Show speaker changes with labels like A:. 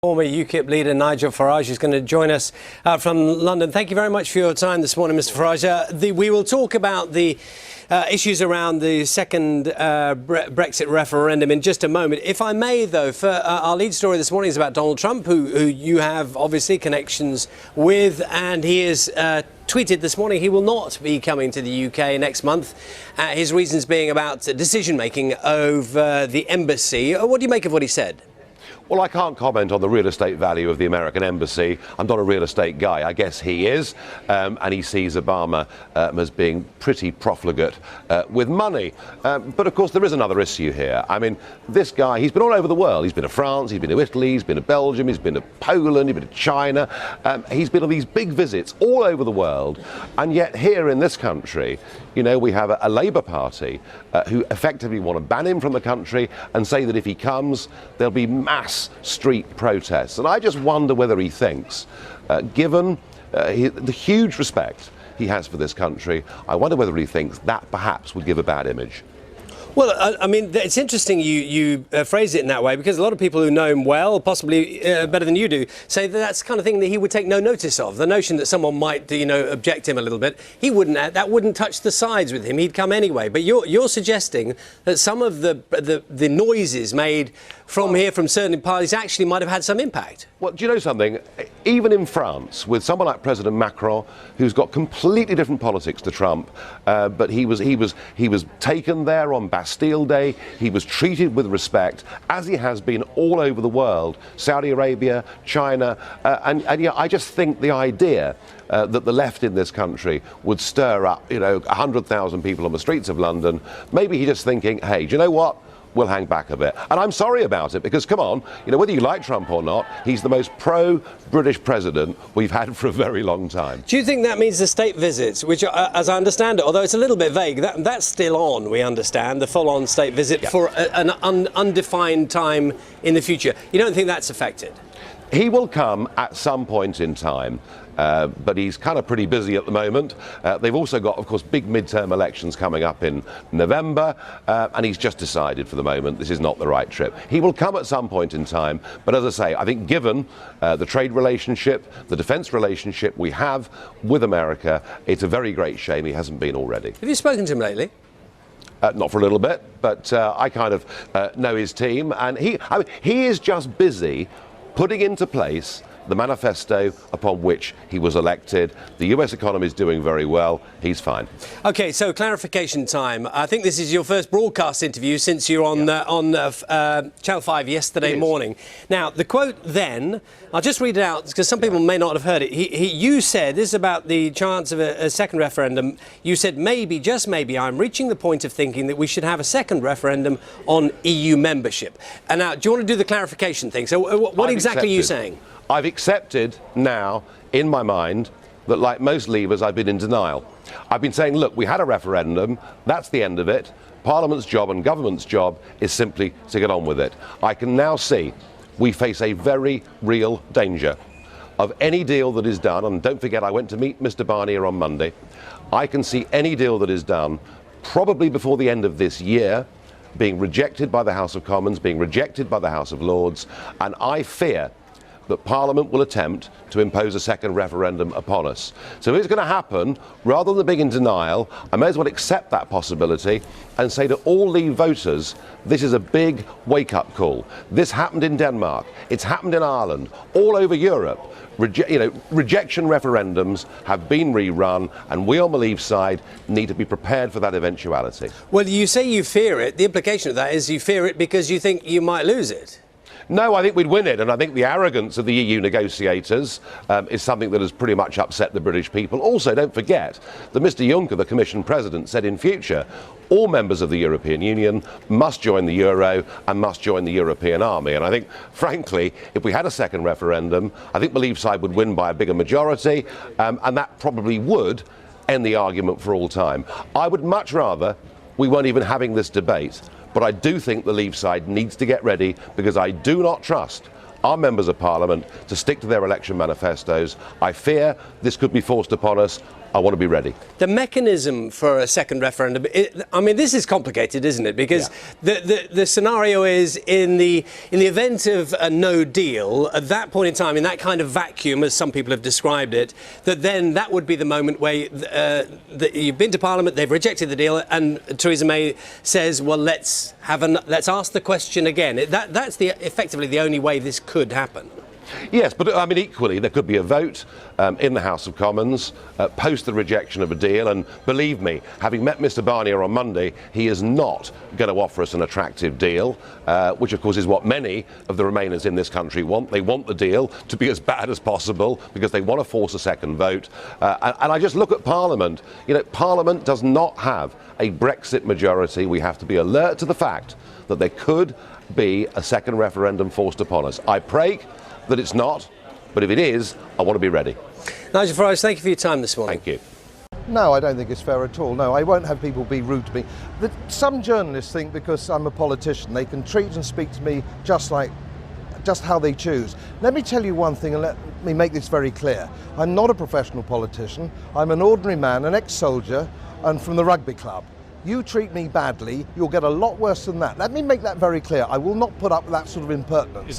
A: Former UKIP leader Nigel Farage is going to join us from London. Thank you very much for your time this morning, Mr. Farage. We will talk about the issues around the second Brexit referendum in just a moment. If I may, though, for our lead story this morning is about Donald Trump, who you have obviously connections with, and he has tweeted this morning he will not be coming to the UK next month. His reasons being about decision-making over the embassy. What do you make of what he said?
B: Well, I can't comment on the real estate value of the American embassy. I'm not a real estate guy. I guess he is. And he sees Obama as being pretty profligate with money. But, of course, there is another issue here. I mean, this guy, he's been all over the world. He's been to France, he's been to Italy, he's been to Belgium, he's been to Poland, he's been to China. He's been on these big visits all over the world. And yet here in this country, you know, we have a Labour Party who effectively want to ban him from the country and say that if he comes, there'll be mass street protests. And I just wonder whether he thinks, given the huge respect he has for this country, I wonder whether he thinks that perhaps would give a bad image.
A: Well, I mean, it's interesting you phrase it in that way, because a lot of people who know him well, possibly better than you do, say that that's the kind of thing that he would take no notice of. The notion that someone might, object him a little bit, he wouldn't. That wouldn't touch the sides with him. He'd come anyway. But you're suggesting that some of the noises made from here from certain parties actually might have had some impact.
B: Well, do you know something? Even in France, with someone like President Macron, who's got completely different politics to Trump, but he was taken there on Bastille Day. He was treated with respect, as he has been all over the world, Saudi Arabia, China, and I just think the idea that the left in this country would stir up, 100,000 people on the streets of London. Maybe he's just thinking, hey, do you know what? We'll hang back a bit. And I'm sorry about it, because, come on, whether you like Trump or not, he's the most pro-British president we've had for a very long time.
A: Do you think that means the state visits, which, as I understand it, although it's a little bit vague, that's still on, we understand, the full-on state visit for an undefined time in the future? You don't think that's affected?
B: He will come at some point in time. But he's kind of pretty busy at the moment. They've also got, of course, big midterm elections coming up in November, and he's just decided for the moment this is not the right trip. He will come at some point in time, but as I say, I think given the trade relationship, the defence relationship we have with America, it's a very great shame he hasn't been already.
A: Have you spoken to him lately?
B: Not for a little bit, but I kind of know his team, and he is just busy putting into place the manifesto upon which he was elected. The US economy is doing very well. He's fine. OK,
A: so clarification time. I think this is your first broadcast interview since you're on Channel 5 yesterday morning. Now, the quote then, I'll just read it out because some people may not have heard it. You said, this is about the chance of a second referendum. You said, maybe, just maybe, I'm reaching the point of thinking that we should have a second referendum on EU membership. And now, do you want to do the clarification thing? So what exactly are you saying?
B: I've accepted now, in my mind, that like most Leavers, I've been in denial. I've been saying, look, we had a referendum, that's the end of it. Parliament's job and government's job is simply to get on with it. I can now see we face a very real danger of any deal that is done, and don't forget I went to meet Mr. Barnier on Monday. I can see any deal that is done, probably before the end of this year, being rejected by the House of Commons, being rejected by the House of Lords, and I fear that Parliament will attempt to impose a second referendum upon us. So if it's going to happen, rather than being in denial, I may as well accept that possibility and say to all Leave voters, this is a big wake-up call. This happened in Denmark, it's happened in Ireland, all over Europe. Rejection referendums have been rerun, and we on the Leave side need to be prepared for that eventuality.
A: Well, you say you fear it. The implication of that is you fear it because you think you might lose it.
B: No, I think we'd win it, and I think the arrogance of the EU negotiators is something that has pretty much upset the British people. Also, don't forget that Mr. Juncker, the Commission President, said in future all members of the European Union must join the euro and must join the European army. And I think, frankly, if we had a second referendum, I think the Leave side would win by a bigger majority, and that probably would end the argument for all time. I would much rather we weren't even having this debate. But I do think the Leave side needs to get ready, because I do not trust our members of Parliament to stick to their election manifestos. I fear this could be forced upon us I want to be ready.
A: The mechanism for a second referendum, I mean, this is complicated, isn't it? Because the scenario is in the event of a no deal, at that point in time, in that kind of vacuum, as some people have described it, that would be the moment where you've been to Parliament, they've rejected the deal, and Theresa May says, well, let's ask the question again. That's effectively the only way this could happen.
B: Yes, but I mean, equally, there could be a vote in the House of Commons post the rejection of a deal. And believe me, having met Mr Barnier on Monday, he is not going to offer us an attractive deal, which of course is what many of the Remainers in this country want. They want the deal to be as bad as possible because they want to force a second vote. And I just look at Parliament. You know, Parliament does not have a Brexit majority. We have to be alert to the fact that there could be a second referendum forced upon us. I pray that it's not, but if it is, I want to be ready.
A: Nigel Farage, thank you for your time this morning.
B: Thank you.
C: No, I don't think it's fair at all. No, I won't have people be rude to me. Some journalists think because I'm a politician, they can treat and speak to me just how they choose. Let me tell you one thing, and let me make this very clear. I'm not a professional politician. I'm an ordinary man, an ex-soldier, and from the rugby club. You treat me badly, you'll get a lot worse than that. Let me make that very clear. I will not put up with that sort of impertinence.